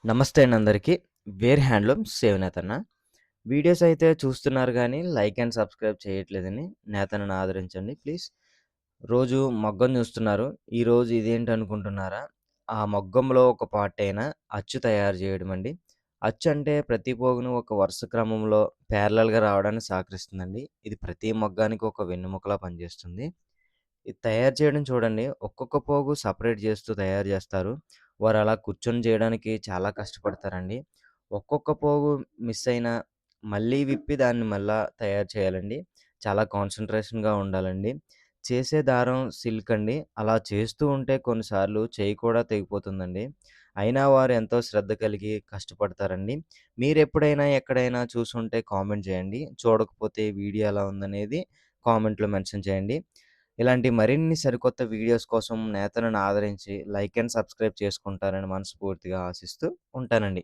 నమస్తే అండి అందరికీ. వేర్ హ్యాండ్లూమ్ సేవ్ నేతన్న. వీడియోస్ అయితే చూస్తున్నారు గానీ, లైక్ అండ్ సబ్స్క్రైబ్ చేయట్లేదండి. నేతన్నని ఆదరించండి ప్లీజ్. రోజు మొగ్గం చూస్తున్నారు. ఈరోజు ఇదేంటనుకుంటున్నారా? ఆ మొగ్గంలో ఒక పార్ట్ అయిన అచ్చు తయారు చేయడమండి. అచ్చు అంటే ప్రతి పోగును ఒక వరుస క్రమంలో ప్యారలెల్‌గా రావడానికి సహకరిస్తుందండి. ఇది ప్రతి మొగ్గానికి ఒక వెన్నెముకలా పనిచేస్తుంది. ఇది తయారు చేయడం చూడండి. ఒక్కొక్క పోగు సెపరేట్ చేస్తూ తయారు చేస్తారు. వారలా కూర్చొని చేయడానికి చాలా కష్టపడతారండి. ఒక్కొక్క పోగు మిస్ అయినా మళ్ళీ విప్పి దాన్ని మళ్ళా తయారు చేయాలండి. చాలా కాన్సంట్రేషన్‌గా ఉండాలండి. చేసే దారం సిల్క్ అండి. అలా చేస్తూ ఉంటే కొన్నిసార్లు చెయ్యి కూడా తెగిపోతుందండి. అయినా వారు ఎంతో శ్రద్ధ కలిగి కష్టపడతారండి. మీరెప్పుడైనా ఎక్కడైనా చూసుంటే కామెంట్ చేయండి. చూడకపోతే వీడియో ఎలా ఉందనేది కామెంట్‌లో మెన్షన్ చేయండి. ఇలాంటి మరిన్ని సరికొత్త వీడియోస్ కోసం నేతన్నను ఆదరించి లైక్ అండ్ సబ్స్క్రైబ్ చేసుకుంటారని మనస్ఫూర్తిగా ఆశిస్తూ ఉంటానండి.